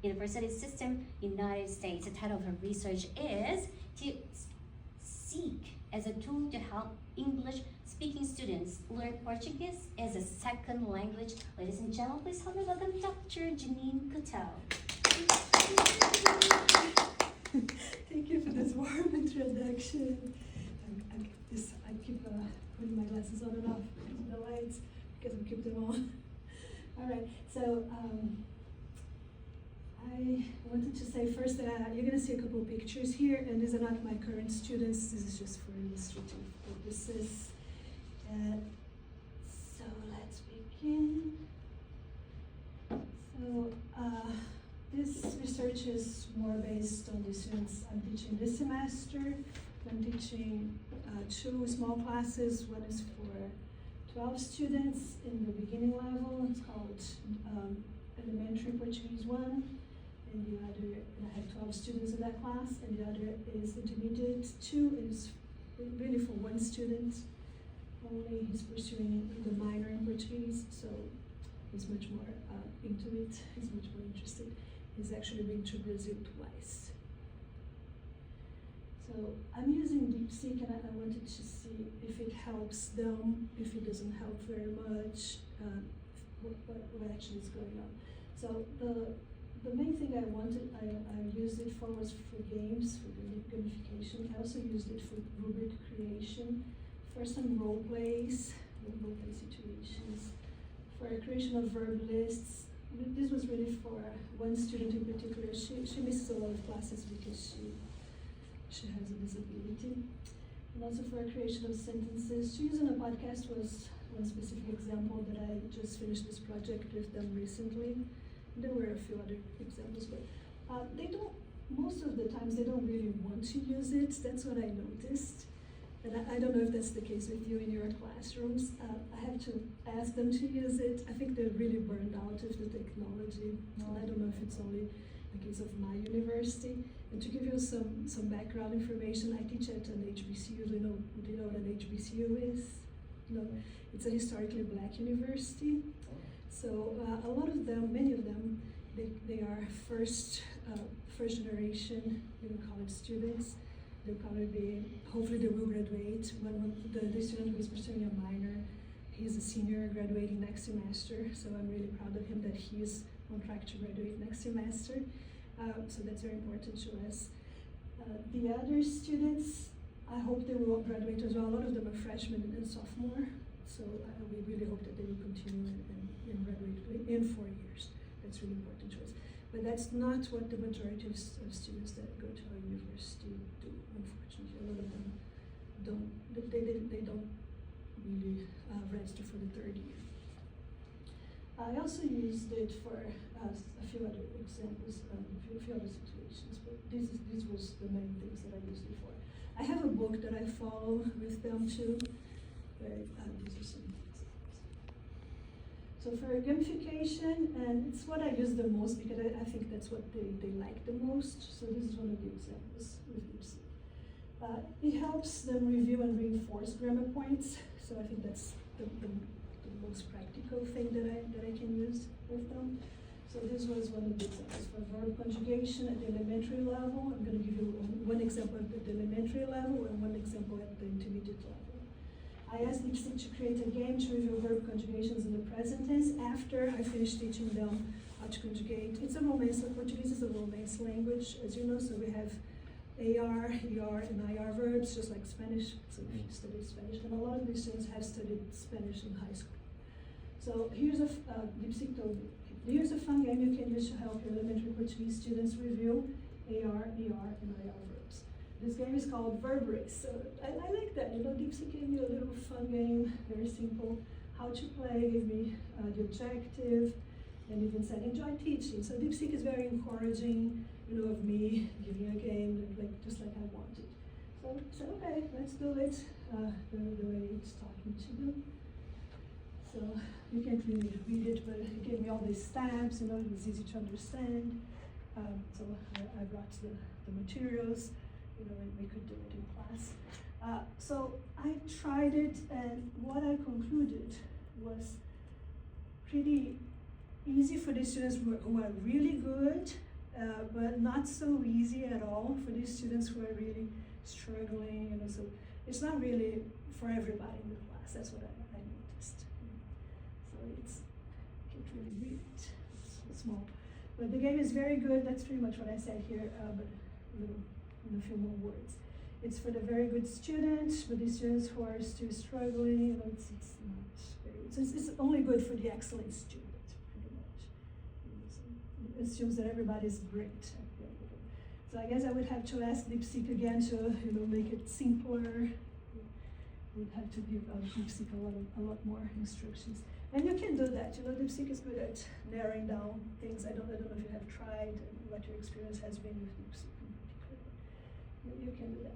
University System, United States. The title of her research is DeepSeek as a tool to help English-speaking students learn Portuguese as a second language. Ladies and gentlemen, please help me welcome Dr. Janine Kutel. Thank you for this warm introduction. I keep putting my glasses on and off because of the lights, because I keep them on. All right, so I wanted to say first that you're going to see a couple of pictures here, and these are not my current students. This is just for illustrative purposes. So let's begin. So this research is more based on the students I'm teaching this semester. I'm teaching two small classes. One is for 12 students in the beginning level. It's called Elementary Portuguese 1. And the other, and I have 12 students in that class, and the other is Intermediate 2. It's really for one student only. He's pursuing the minor in Portuguese, so he's much more into it. He's much more interested. He's actually been to Brazil twice. So I'm using DeepSeek, and I wanted to see if it helps them, if it doesn't help very much, what actually is going on. So the main thing I used it for was for games, for gamification. I also used it for rubric creation, for some role play situations, for creation of verb lists. This was really for one student in particular. She misses a lot of classes because she has a disability. And also for creation of sentences. Using a podcast was one specific example that I just finished this project with them recently. There were a few other examples, but they don't, most of the times they don't really want to use it. That's what I noticed. And I don't know if that's the case with you in your classrooms. I have to ask them to use it. I think they're really burned out of the technology. I don't know if it's only the case of my university. And to give you some background information, I teach at an HBCU. Do you know what an HBCU is? No, it's a historically black university. So a lot of them, many of them, they are first generation college students. They'll probably be, hopefully they will graduate. The student who is pursuing a minor, he's a senior graduating next semester. So I'm really proud of him that he's on track to graduate next semester. So that's very important to us. The other students, I hope they will graduate as well. A lot of them are freshmen and sophomore. So we really hope that they will continue and graduate in 4 years. That's really important to us. But that's not what the majority of students that go to our university do, unfortunately. A lot of them don't, they don't really register for the third year. I also used it for a few other examples, a few other situations, but this was the main things that I used it for. I have a book that I follow with them too. These are some examples. So for gamification, and it's what I use the most because I think that's what they like the most. So this is one of the examples with DeepSeek. It helps them review and reinforce grammar points. So I think that's the most practical thing that I can use with them. So this was one of the examples for verb conjugation at the elementary level. I'm going to give you one example at the elementary level and one example at the intermediate level. I asked DeepSeek to create a game to review verb conjugations in the present tense after I finished teaching them how to conjugate. It's a Romance, Portuguese is a Romance language, as you know, so we have AR, ER, and IR verbs, just like Spanish, so if you study Spanish, and a lot of these students have studied Spanish in high school. So here's DeepSeek told me, here's a fun game you can use to help your elementary Portuguese students review AR, ER, and IR verbs. This game is called Verb Race. So I like that. DeepSeek gave me a little fun game, very simple. How to play, gave me the objective, and even said enjoy teaching. So DeepSeek is very encouraging, of me giving a game just like I wanted. So I said, okay, let's do it the way it's talking to them. So you can't really read it, but it gave me all these stamps. It was easy to understand. So I brought the materials. And we could do it in class. So I tried it, and what I concluded was pretty easy for the students who are really good but not so easy at all for these students who are really struggling, you know, so it's not really for everybody in the class. That's what I noticed. So I can't really read it, it's so small. But the game is very good. That's pretty much what I said here, but in a few more words. It's for the very good students, but the students who are still struggling, you know, it's not very good. So it's only good for the excellent student, pretty much. It assumes that everybody's great. So I guess I would have to ask DeepSeek again to, you know, make it simpler. We'd have to give DeepSeek a lot more instructions. And you can do that. You know, DeepSeek is good at narrowing down things. I don't know if you have tried and what your experience has been with DeepSeek in particular. You can do that.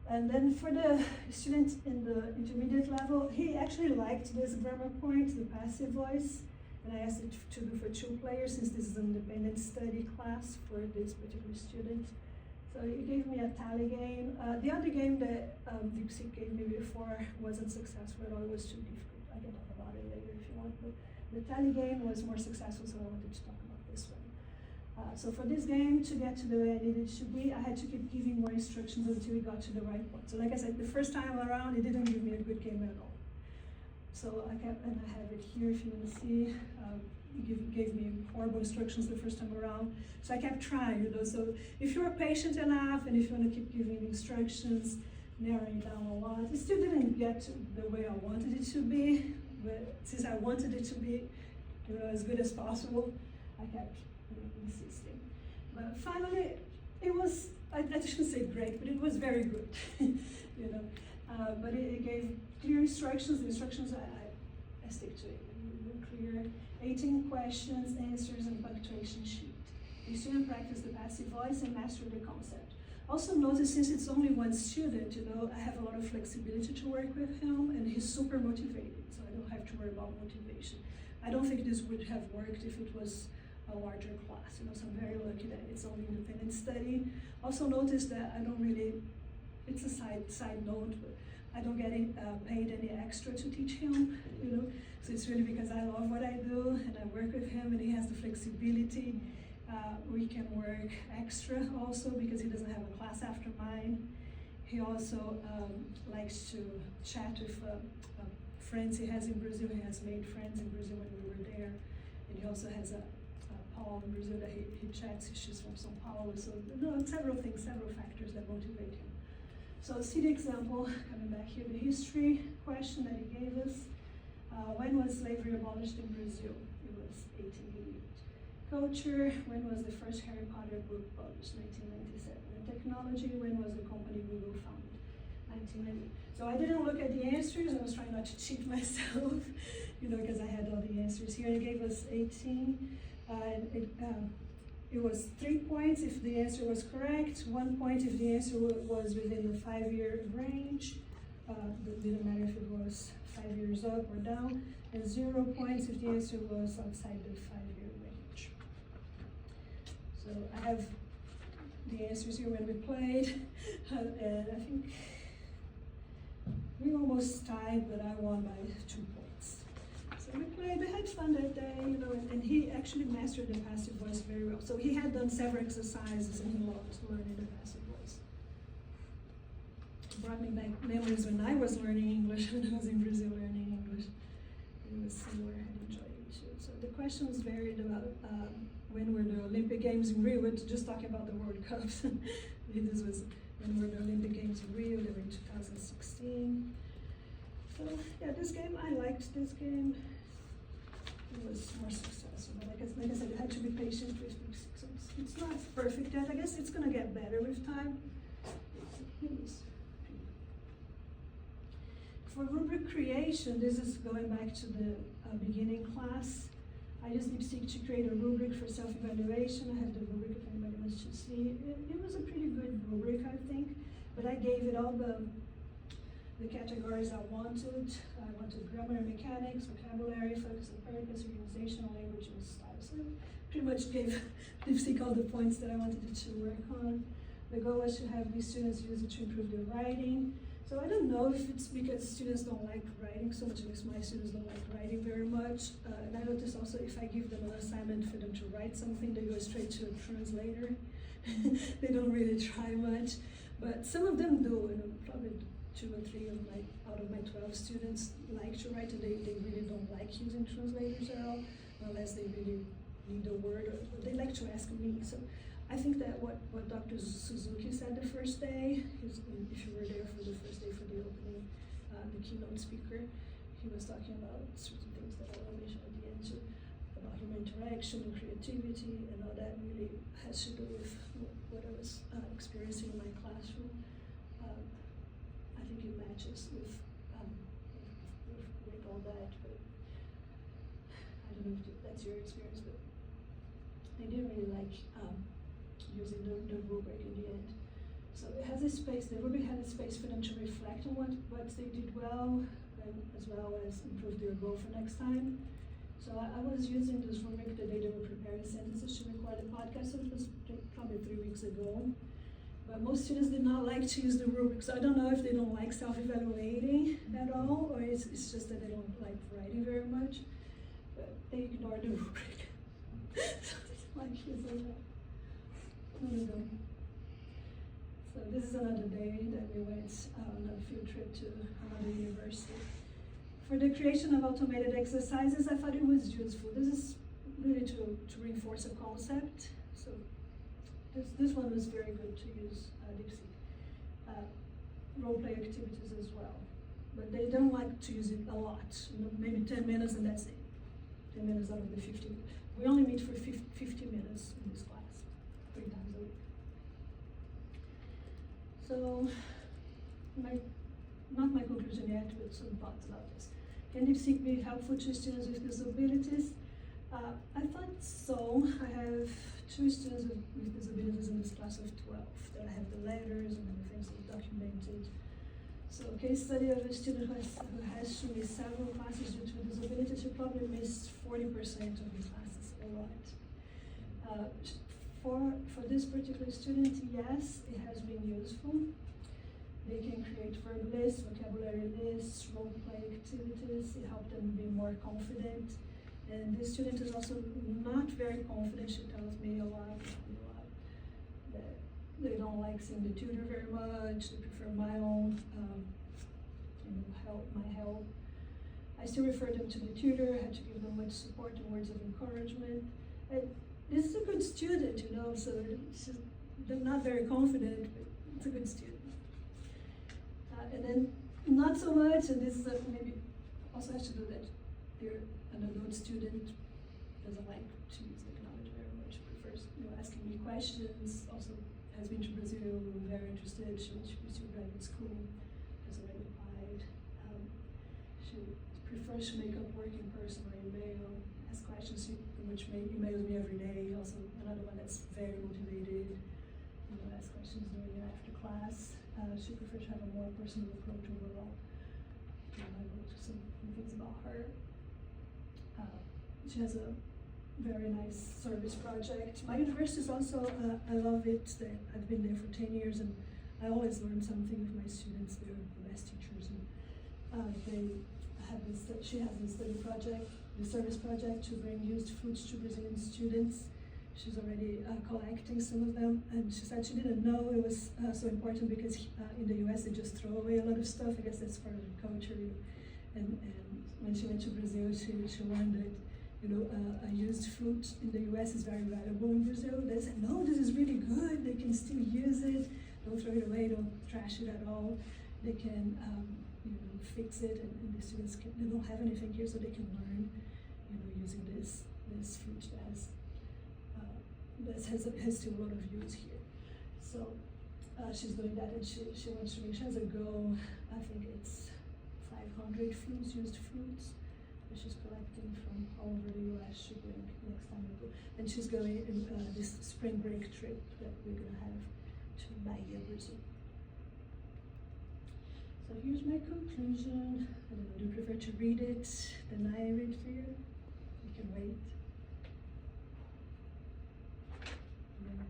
And then for the student in the intermediate level, he actually liked this grammar point, the passive voice. And I asked it to do for 2 players, since this is an independent study class for this particular student. So it gave me a tally game. The other game that DeepSeek gave me before wasn't successful at all. It was too difficult. I can talk about it later if you want. But the tally game was more successful, so I wanted to talk about this one. So for this game, to get to the way I needed it to be, I had to keep giving more instructions until we got to the right point. So like I said, the first time around, it didn't give me a good game at all. So I kept, and I have it here if you want to see. It gave me horrible instructions the first time around. So I kept trying, you know. So if you're patient enough and if you want to keep giving instructions, narrowing it down a lot, it still didn't get to the way I wanted it to be. But since I wanted it to be, you know, as good as possible, I kept insisting. But finally, it was, I shouldn't say great, but it was very good, you know. But it gave clear instructions. The instructions, I stick to it. Clear 18 questions, answers, and punctuation sheet. The student practiced the passive voice and mastered the concept. Also notice, since it's only one student, you know, I have a lot of flexibility to work with him, and he's super motivated, so I don't have to worry about motivation. I don't think this would have worked if it was a larger class, you know, so I'm very lucky that it's only independent study. Also notice that I don't really, it's a side note, but I don't get paid any extra to teach him, you know, so it's really because I love what I do and I work with him and he has the flexibility. We can work extra also because he doesn't have a class after mine. He also likes to chat with friends he has in Brazil. He has made friends in Brazil when we were there. And he also has a Paul in Brazil that he chats. She's from São Paulo. So several things, several factors that motivate him. So see the example, coming back here, the history question that he gave us. When was slavery abolished in Brazil? It was 1888. Culture, when was the first Harry Potter book published? 1997. And technology, when was the company Google founded? 1990. So I didn't look at the answers. I was trying not to cheat myself, you know, because I had all the answers here. It gave us 18. It was 3 points if the answer was correct, 1 point if the answer was within the 5-year range. It didn't matter if it was 5 years up or down, and 0 points if the answer was outside the 5-year range. So I have the answers here when we played, and I think we almost tied, but I won by 2 points. So we played, we had fun that day, you know, and he actually mastered the passive voice very well. So he had done several exercises and he loved learning the passive voice. It brought me back memories when I was learning English, when I was in Brazil learning English. It was similar, I enjoyed it too. So the questions varied about when were the Olympic Games in Rio. We're just talking about the World Cups. This was when were the Olympic Games in Rio, they were in 2016. So yeah, this game, I liked this game. It was more successful, but like I said, you had to be patient with DeepSeek. So it's not perfect yet. I guess it's gonna get better with time. For rubric creation, this is going back to the beginning class. I used DeepSeek to create a rubric for self-evaluation. I have the rubric if anybody wants to see. It was a pretty good rubric, I think, but I gave it all the categories I wanted. I wanted grammar and mechanics, vocabulary, focus and purpose, organization, language, and style. So I pretty much gave DeepSeek all the points that I wanted it to work on. The goal was to have these students use it to improve their writing. So I don't know if it's because students don't like writing so much, at least my students don't like writing very much. And I notice also if I give them an assignment for them to write something, they go straight to a translator. They don't really try much, but some of them do. Probably 2 or 3 out of my 12 students like to write, and they really don't like using translators at all, unless they really need a word, or they like to ask me. So I think that what Dr. Suzuki said the first day, if you were there for the first day for the opening, the keynote speaker, he was talking about certain things that I will mention at the end too, about human interaction and creativity, and all that really has to do with what I was experiencing in my classroom. I think it matches with all that, but I don't know if that's your experience, but I didn't really like using the rubric in the end. So it has a space, the rubric had a space for them to reflect on what they did well, and as well as improve their goal for next time. So I was using this rubric the day they were preparing sentences to record the podcast, so it was probably 3 weeks ago. But most students did not like to use the rubric, so I don't know if they don't like self-evaluating at all, or it's just that they don't like writing very much. But they ignore the rubric. So it's like using that. There we go. So this is another day that we went on a field trip to another university. For the creation of automated exercises, I thought it was useful. This is really to reinforce a concept. So this one was very good to use DeepSeek. Role play activities as well. But they don't like to use it a lot, maybe 10 minutes and that's it. 10 minutes out of the 50. We only meet for 50 minutes in this class, 3 times a week. So, not my conclusion yet, but some thoughts about this. Can DeepSeek be helpful to students with disabilities? I thought so. I have 2 students with disabilities in this class of 12 that I have the letters and everything documented. So a case study of a student who has to miss several classes due to a disability, she probably missed 40% of the classes, a lot. For this particular student, yes, it has been useful. They can create verb lists, vocabulary lists, role play activities. It helped them be more confident. And this student is also not very confident. She tells me a lot, that they don't like seeing the tutor very much. They prefer my own, my help. I still refer them to the tutor. I had to give them much support and words of encouragement. And this is a good student, so they're not very confident, but it's a good student. And then not so much, and this is maybe also has to do that they're an adult student, doesn't like to use technology very much, prefers asking me questions, also has been to Brazil, very interested, she wants to pursue graduate school, has already applied. She prefers to make up work in person or email, ask questions, which emails me every day, also another one that's very motivated, ask questions during and after class. She prefers to have a more personal approach overall. I wrote some things about her. She has a very nice service project. My university is also, I love it. I've been there for 10 years and I always learn something with my students. They're the best teachers. And she has this study project, the service project to bring used foods to Brazilian students. She's already collecting some of them, and she said she didn't know it was so important because in the US they just throw away a lot of stuff. I guess that's part of the culture. And when she went to Brazil, she learned that a used fruit in the US is very valuable in Brazil. They said, no, this is really good. They can still use it. Don't throw it away. Don't trash it at all. They can fix it, and the students they don't have anything here, so they can learn using this fruit that has still a lot of use here. So she's doing that, and she wants to make, she has a goal, I think it's 500 used fruits, that she's collecting from all over the US to bring next time we go. And she's going in this spring break trip that we're gonna have to Bahia, Brazil. So here's my conclusion. I don't know, do you prefer to read it than I read for you? You can wait. Yeah.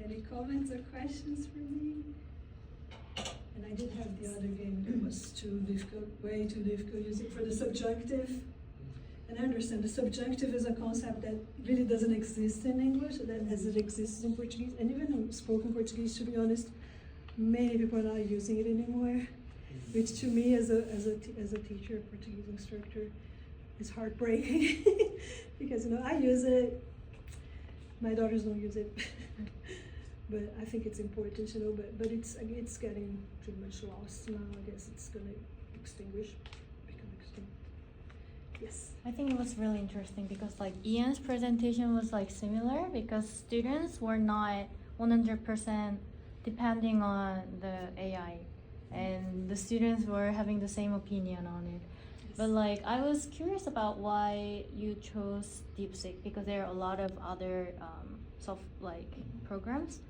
Any comments or questions for me? And I did have the other game that was too difficult, way too difficult, using for the subjunctive. And I understand the subjunctive is a concept that really doesn't exist in English, that as it exists in Portuguese, and even in spoken Portuguese, to be honest, many people are not using it anymore, which to me as a teacher, Portuguese instructor, is heartbreaking because I use it, my daughters don't use it, but I think it's important, but it's getting pretty much lost now. I guess it's gonna become extinct. Yes. I think it was really interesting because like Ian's presentation was like similar because students were not 100% depending on the AI and the students were having the same opinion on it. But like I was curious about why you chose DeepSeek because there are a lot of other programs,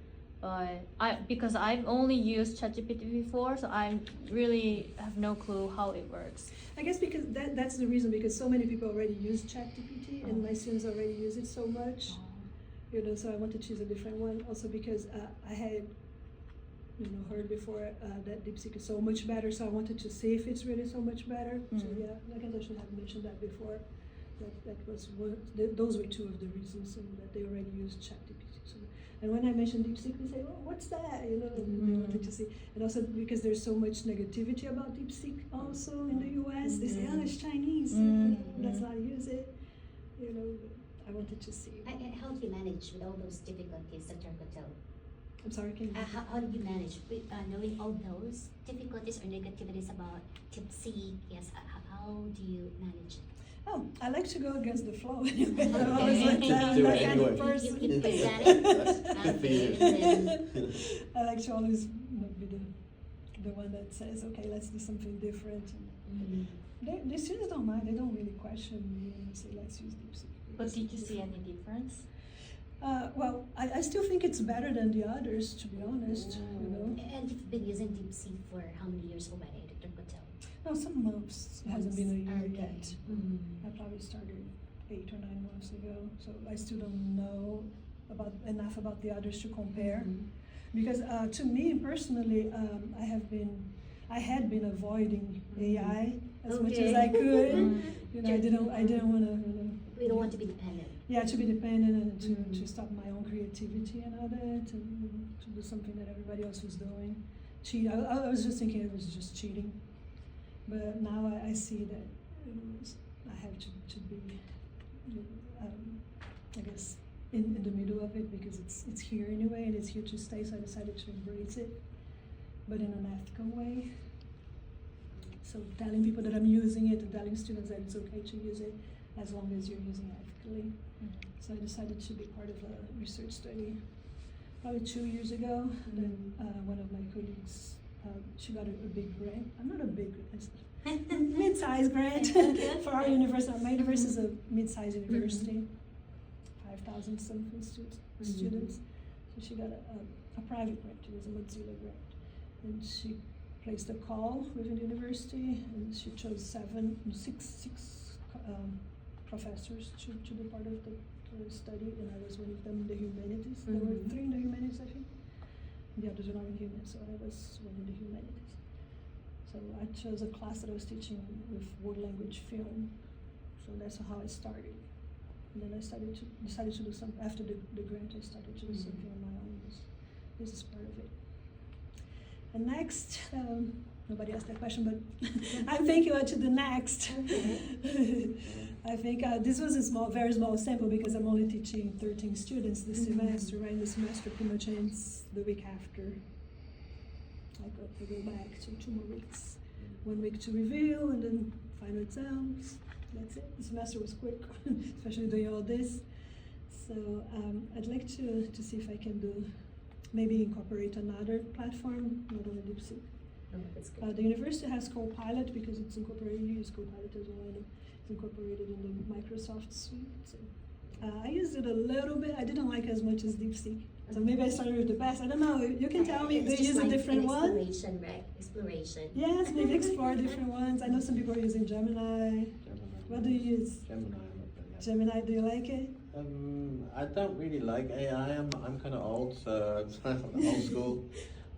but because I've only used ChatGPT before, so I really have no clue how it works. I guess because that's the reason, because so many people already use ChatGPT and my students already use it so much, so I wanted to choose a different one. Also because I had heard before that DeepSeek is so much better, so I wanted to see if it's really so much better. So yeah, I guess I should have mentioned that before. That was those were two of the reasons, and that they already used ChatGPT. So, and when I mentioned DeepSeek, they say, "Oh, what's that?" And they wanted to see. And also because there's so much negativity about DeepSeek also in the U.S., they say, "Oh, it's Chinese. Let's not use it." I wanted to see. How do you manage with all those difficulties, Dr. Cotel? I'm sorry, can you? How did you manage with knowing all those difficulties or negativities about DeepSeek? Yes, how do you manage it? Oh, I like to go against the flow. I'm always like that. Do that it kind anyway. of person. You present it. I like to always be the one that says, okay, let's do something different. And the students don't mind. They don't really question me and say, let's use DeepSeek. But did you see any difference? Well, I still think it's better than the others, to be honest. And you've been using DeepSeek for how many years already, Dr. Patel? No, some months. It hasn't been a year yet. Mm-hmm. I probably started 8 or 9 months ago, so I still don't know enough about the others to compare. Because to me personally, I had been avoiding AI as much as I could. I didn't want to. We don't want to be dependent. Yeah, to be dependent and to stop my own creativity and all that, and to do something that everybody else was doing. Cheat. I was just thinking it was just cheating, but now I see that I have to be, I guess, in the middle of it, because it's here anyway and it's here to stay. So I decided to embrace it, but in an ethical way. So telling people that I'm using it and telling students that it's okay to use it as long as you're using it ethically. So I decided to be part of a research study probably 2 years ago. And then one of my colleagues, she got a big grant. I'm not a big grant, mid-sized grant for our university. My university is a mid-sized university, 5,000 something students. So she got a private grant. It was a Mozilla grant. And she placed a call within the university, and she chose six professors to be part of the study, and I was one of them in the humanities. There were 3 in the humanities, I think. The others were not in humanities, so I was one in the humanities. So I chose a class that I was teaching with world language film. So that's how I started. And then I decided to do something after the grant. I started to do something on my own. This is part of it. And next, nobody asked that question, but I'm thinking to the next. I think this was a very small sample because I'm only teaching 13 students this semester, right? The semester pretty much ends the week after. I go back to 2 more weeks. 1 week to review and then final exams. That's it. The semester was quick, especially doing all this. So I'd like to see if I can maybe incorporate another platform, not only DeepSeek. The university has Copilot because it's incorporated. You use Copilot as well. It's incorporated in the Microsoft suite. So, I used it a little bit. I didn't like as much as DeepSeek. So maybe I started with the best. I don't know. You can tell me. They use a different one. Exploration, right? Exploration. Yes, maybe explore different ones. I know some people are using Gemini. What do you use? Gemini. Gemini, do you like it? I don't really like AI. I'm kind of old, so I'm old school.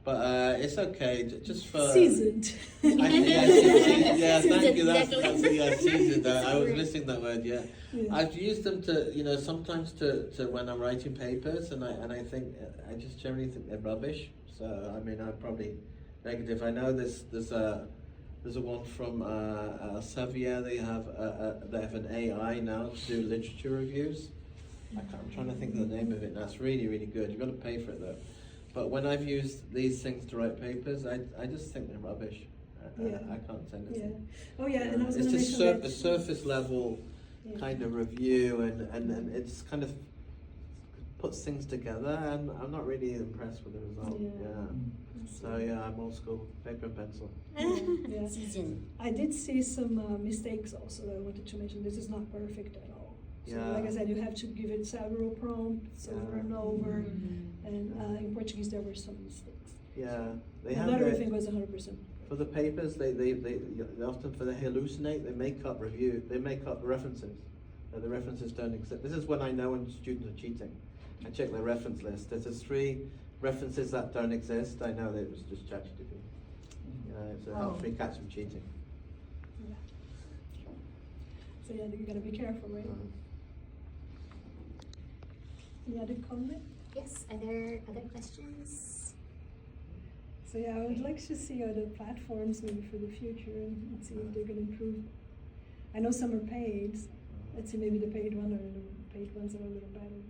But it's okay, just for Seasoned. Yeah, thank you. That's seasoned. I was missing that word. Yeah. Yeah. I've used them to, sometimes to when I'm writing papers, and I think I just generally think they're rubbish. So I mean, I'm probably negative. I know there's a one from Xavier. They have an AI now to do literature reviews. I'm trying to think of the name of it now. It's really, really good. You've got to pay for it though. But when I've used these things to write papers, I just think they're rubbish. I can't send it. Yeah. Oh yeah, and I was It's going to just mention that. a surface level kind of review, and it's kind of puts things together, and I'm not really impressed with the result. So I'm old school, paper and pencil. Yeah. Season. I did see some mistakes also that I wanted to mention. This is not perfect at all. So like I said, you have to give it several prompts over and over. And in Portuguese there were some mistakes. Yeah, they Not have everything was 100%. for the papers. They often they hallucinate. They make up references. The references don't exist. This is when I know when students are cheating. I check their reference list. If there's 3 references that don't exist, I know that it was just ChatGPT. So it helps me catch them cheating. Yeah. So yeah, you gotta be careful, right? Any other comment? Yes, are there other questions? So yeah, I would like to see other platforms maybe for the future and see if they're gonna improve. I know some are paid. Let's see, maybe the paid ones are a little better.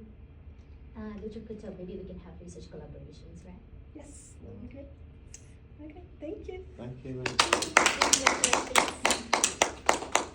Lucio could tell, maybe we can have research collaborations, right? Yes, that would be great. Okay, thank you. Thank you. Thank you.